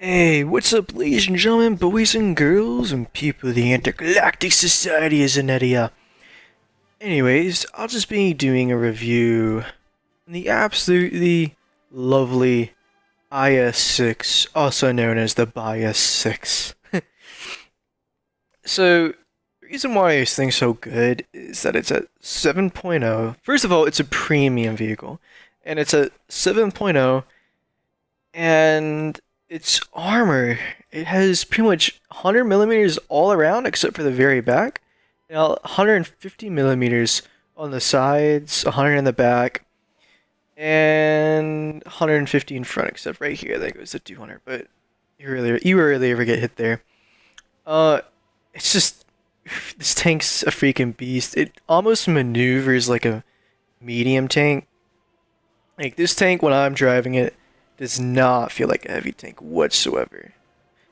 Hey, what's up, ladies and gentlemen, boys and girls, and people of the Intergalactic Society of Zenetia? Anyways, I'll just be doing a review on the absolutely lovely IS-6, also known as the IS-6. So, the reason why this thing's so good is that it's a 7.0. First of all, it's a premium vehicle, and it's a 7.0, and its armor, it has pretty much 100 millimeters all around except for the very back. Now 150 millimeters on the sides, 100 in the back, and 150 in front except right here that goes to 200. But you rarely ever get hit there. Uh, it's just this tank's a freaking beast. It almost maneuvers like a medium tank. Like this tank when I'm driving it does not feel like a heavy tank whatsoever.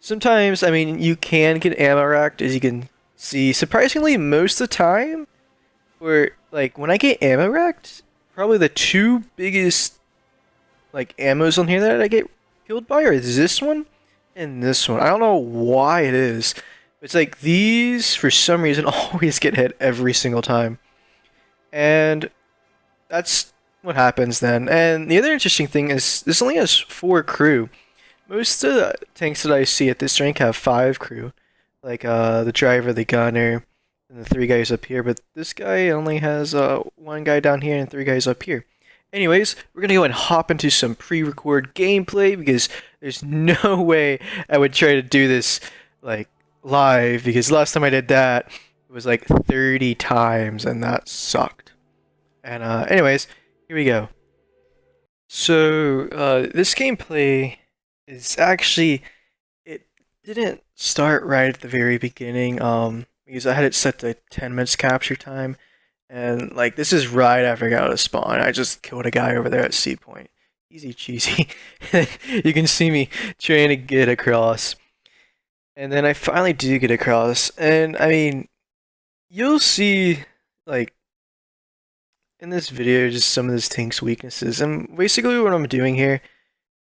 Sometimes, I mean, you can get ammo racked, as you can see. Surprisingly, most of the time, where like when I get ammo racked, probably the two biggest like ammos on here that I get killed by are this one and this one. I don't know why it is. It's like these, for some reason, always get hit every single time. And that's what happens then. And the other interesting thing is this only has 4 crew. Most of the tanks that I see at this rank have 5 crew. Like the driver, the gunner, and the 3 guys up here. But this guy only has 1 guy down here and 3 guys up here. Anyways, we're gonna go and hop into some pre-record gameplay because there's no way I would try to do this like live, because last time I did that it was like 30 times and that sucked. And anyways, here we go. So, this gameplay is actually, it didn't start right at the very beginning, because I had it set to 10 minutes capture time, and, like, this is right after I got out of spawn. I just killed a guy over there at C point. Easy cheesy. You can see me trying to get across. And then I finally do get across, and, I mean, you'll see, like, in this video, just some of this tank's weaknesses. And basically what I'm doing here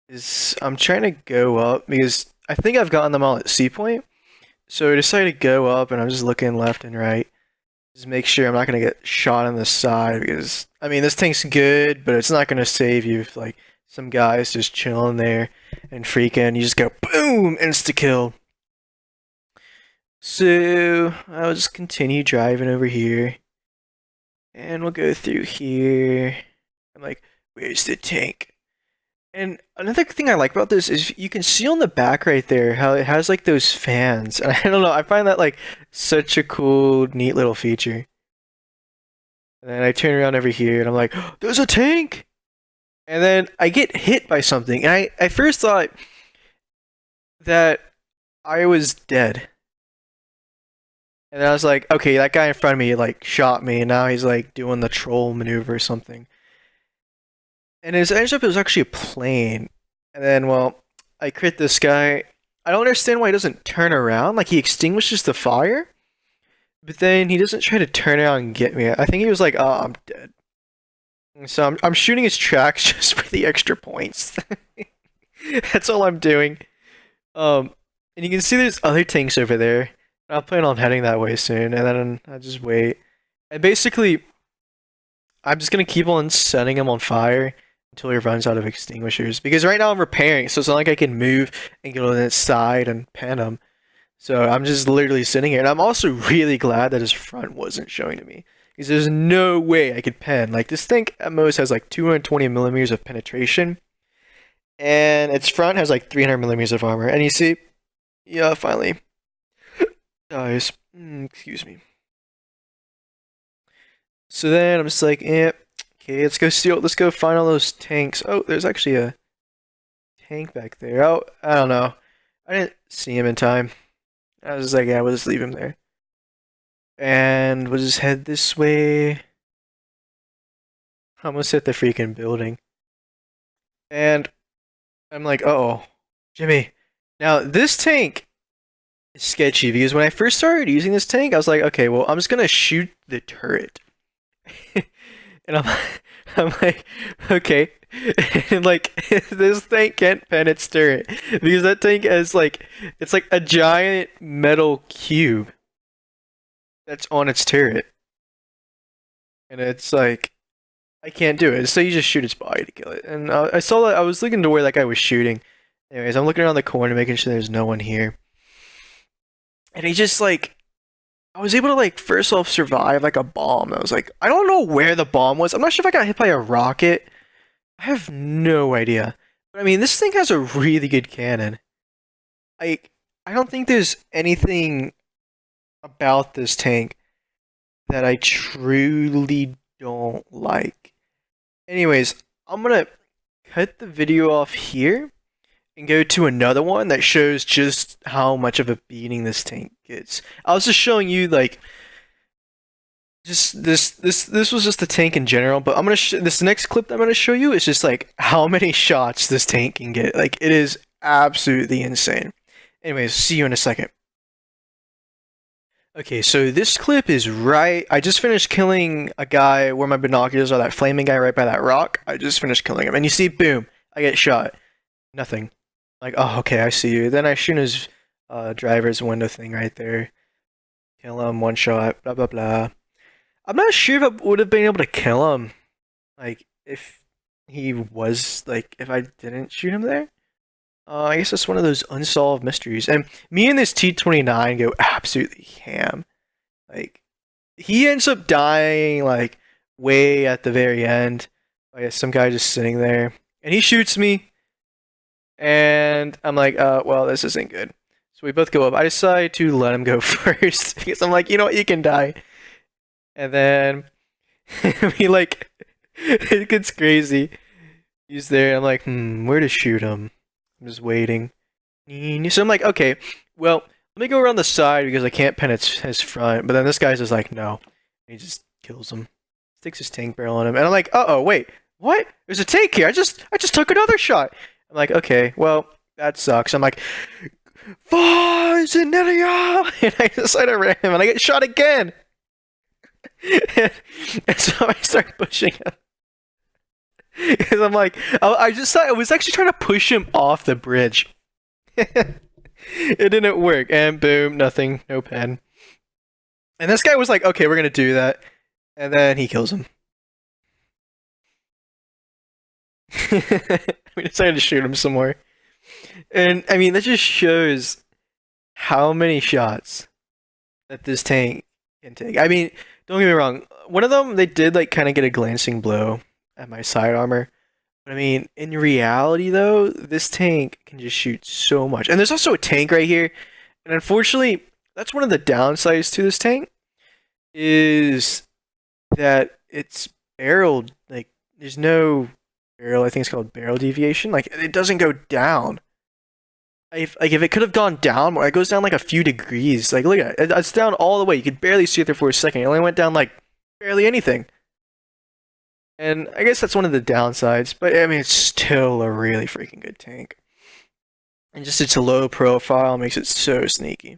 is I'm trying to go up because I think I've gotten them all at C point. So I decided to go up and I'm just looking left and right. Just make sure I'm not going to get shot on the side because, I mean, this tank's good, but it's not going to save you if, like, some guy's just chilling there and freaking, you just go boom, insta-kill. So I'll just continue driving over here. And we'll go through here. I'm like, where's the tank? And another thing I like about this is you can see on the back right there how it has like those fans. And I don't know, I find that like such a cool, neat little feature. And then I turn around over here and I'm like, oh, there's a tank! And then I get hit by something. And I first thought that I was dead. And I was like, okay, that guy in front of me like shot me, and now he's like doing the troll maneuver or something. And it ends up it was actually a plane. And then, well, I crit this guy. I don't understand why he doesn't turn around. Like he extinguishes the fire, but then he doesn't try to turn around and get me. I think he was like, oh, I'm dead. And so I'm shooting his tracks just for the extra points. That's all I'm doing. And you can see there's other tanks over there. I'll plan on heading that way soon, and then I just wait. And basically, I'm just gonna keep on setting him on fire until he runs out of extinguishers. Because right now I'm repairing, so it's not like I can move and go to the side and pan him. So I'm just literally sitting here, and I'm also really glad that his front wasn't showing to me. Because there's no way I could pen. Like, this thing at most has like 220 millimeters of penetration, and its front has like 300 millimeters of armor. And you see, yeah, finally. Dies. Excuse me. So then I'm just like, eh, okay, let's go find all those tanks. Oh, there's actually a tank back there. Oh, I don't know. I didn't see him in time. I was just like, yeah, we'll just leave him there. And we'll just head this way. I almost hit the freaking building. And I'm like, uh-oh, Jimmy. Now, this tank sketchy because when I first started using this tank, I was like, okay, well, I'm just gonna shoot the turret, and I'm like, okay. And like this tank can't pen its turret because that tank has like it's like a giant metal cube that's on its turret. And it's like I can't do it. So you just shoot its body to kill it. And I saw that I was looking to where that guy was shooting. Anyways, I'm looking around the corner making sure there's no one here. And he just like I was able to like first off survive like a bomb. I was like, I don't know where the bomb was. I'm not sure if I got hit by a rocket. I have no idea. But I mean, this thing has a really good cannon. Like, I don't think there's anything about this tank that I truly don't like. Anyways, I'm gonna cut the video off here and go to another one that shows just how much of a beating this tank gets. I was just showing you like just this was just the tank in general, but I'm gonna this next clip that I'm gonna show you is just like how many shots this tank can get. Like it is absolutely insane. Anyways, see you in a second. Okay, so this clip is right. I just finished killing a guy where my binoculars are. That flaming guy right by that rock. I just finished killing him, and you see, boom, I get shot. Nothing. Like, oh, okay, I see you. Then I shoot his driver's window thing right there. Kill him, one shot. Blah blah blah. I'm not sure if I would have been able to kill him, like if he was like if I didn't shoot him there. I guess it's one of those unsolved mysteries. And me and this T-29 go absolutely ham. Like he ends up dying like way at the very end. Like some guy just sitting there, and he shoots me, and I'm like, well, this isn't good. So we both go up. I decide to let him go first because I'm like, you know what, you can die. And then we like it gets crazy. He's there. I'm like, where to shoot him? I'm just waiting. So I'm like, okay, well, let me go around the side because I can't pen his front. But then this guy's just like, no. And he just kills him. Sticks his tank barrel on him. And I'm like, uh-oh, wait. What? There's a tank here. I just took another shot. I'm like, okay, well, that sucks. I'm like, Forza! And I decide to ram him and I get shot again. And so I start pushing him. Because I'm like, I just thought I was actually trying to push him off the bridge. It didn't work, and boom, nothing, no pen. And this guy was like, okay, we're gonna do that. And then he kills him. We decided to shoot him some more. And I mean, that just shows how many shots that this tank can take. I mean, don't get me wrong. One of them, they did like kind of get a glancing blow at my side armor. But I mean, in reality though, this tank can just shoot so much. And there's also a tank right here. And unfortunately, that's one of the downsides to this tank is that it's barreled. Like, there's no barrel, I think it's called barrel deviation. Like, it doesn't go down. If it could have gone down more, it goes down like a few degrees. Like, look at it. It's down all the way. You could barely see it there for a second. It only went down like barely anything. And I guess that's one of the downsides, but I mean, it's still a really freaking good tank. And just its low profile makes it so sneaky.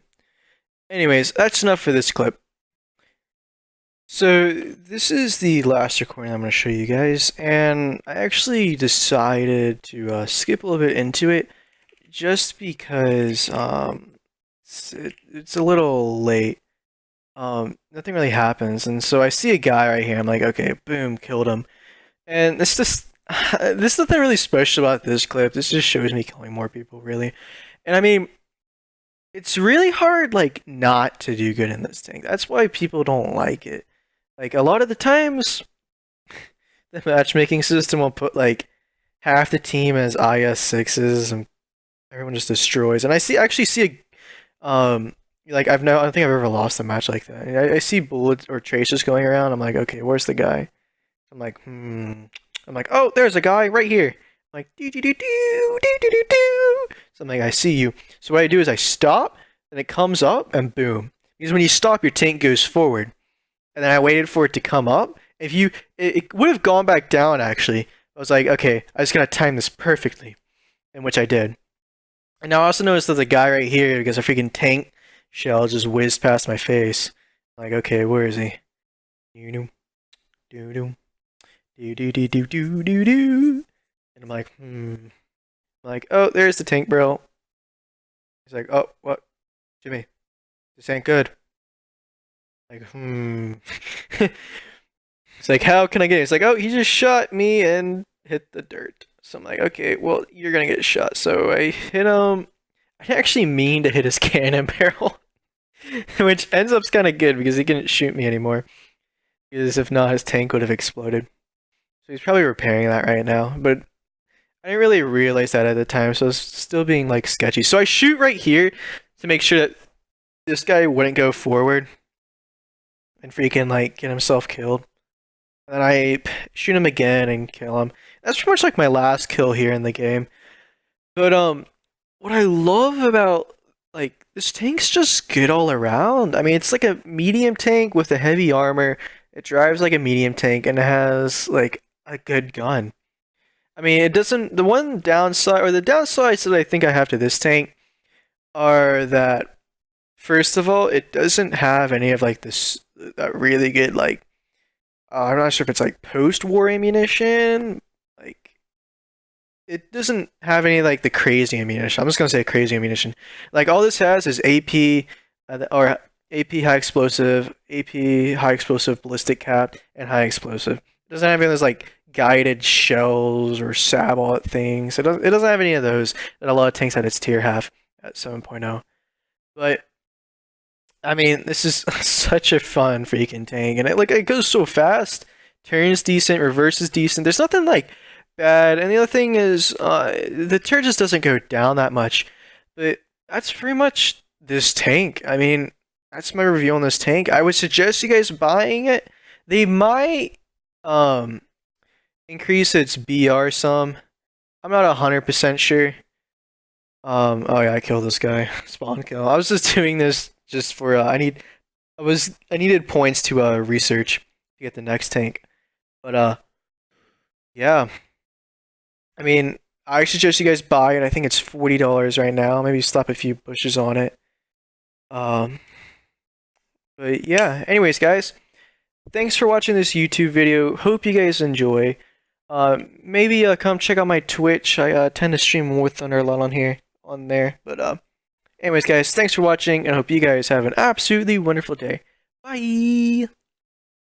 Anyways, that's enough for this clip. So, this is the last recording I'm going to show you guys, and I actually decided to skip a little bit into it, just because it's a little late. Nothing really happens, and so I see a guy right here. I'm like, okay, boom, killed him. And this just there's nothing really special about this clip. This just shows me killing more people, really. And I mean, it's really hard, like, not to do good in this thing. That's why people don't like it. Like, a lot of the times, the matchmaking system will put like half the team as IS-6s, and everyone just destroys. And actually see a like I don't think I've ever lost a match like that. I see bullets or traces going around. I'm like, okay, where's the guy? I'm like, I'm like, oh, there's a guy right here. I'm like, do do do do do do do do. So I'm like, I see you. So what I do is I stop, and it comes up, and boom. Because when you stop, your tank goes forward, and then I waited for it to come up. It would have gone back down actually. I was like, okay, I just gotta time this perfectly, in which I did. And now I also noticed that the guy right here, because a freaking tank shell just whizzed past my face. I'm like, okay, where is he? Doo-doo, doo-doo, Do do do do do do do. And I'm like, I'm like, oh, there's the tank, bro. He's like, oh, what, Jimmy? This ain't good. Like, It's like, how can I get it? It's like, oh, he just shot me and hit the dirt. So I'm like, okay, well, you're gonna get shot. So I hit him. I didn't actually mean to hit his cannon barrel, which ends up kind of good because he couldn't shoot me anymore. Because if not, his tank would have exploded. So he's probably repairing that right now. But I didn't really realize that at the time, so it's still being like sketchy. So I shoot right here to make sure that this guy wouldn't go forward and freaking like get himself killed. And then I shoot him again and kill him. That's pretty much like my last kill here in the game. But what I love about like this tank's just good all around. I mean, it's like a medium tank with a heavy armor. It drives like a medium tank and it has like a good gun. I mean, it doesn't. The one downside or the downsides that I think I have to this tank are that first of all, it doesn't have any of like this that really good like I'm not sure if it's like post-war ammunition. Like it doesn't have any like the crazy ammunition. I'm just gonna say crazy ammunition. Like all this has is AP or AP high explosive, AP high explosive ballistic cap, and high explosive. It doesn't have any of those like guided shells or sabot things. It doesn't have any of those that a lot of tanks at its tier have at 7.0. But I mean, this is such a fun freaking tank, and it goes so fast. Turns decent, reverses decent. There's nothing like bad. And the other thing is, the turret just doesn't go down that much. But that's pretty much this tank. I mean, that's my review on this tank. I would suggest you guys buying it. They might increase its BR some. I'm not 100% sure. Oh yeah, I killed this guy. Spawn kill. I was just doing this just for I needed points to research to get the next tank. But yeah. I mean, I suggest you guys buy it. I think it's $40 right now. Maybe slap a few bushes on it. Um but yeah, anyways guys, thanks for watching this YouTube video. Hope you guys enjoy. Maybe come check out my Twitch. I tend to stream Warthunder a lot on there. But anyways guys, thanks for watching and I hope you guys have an absolutely wonderful day. Bye.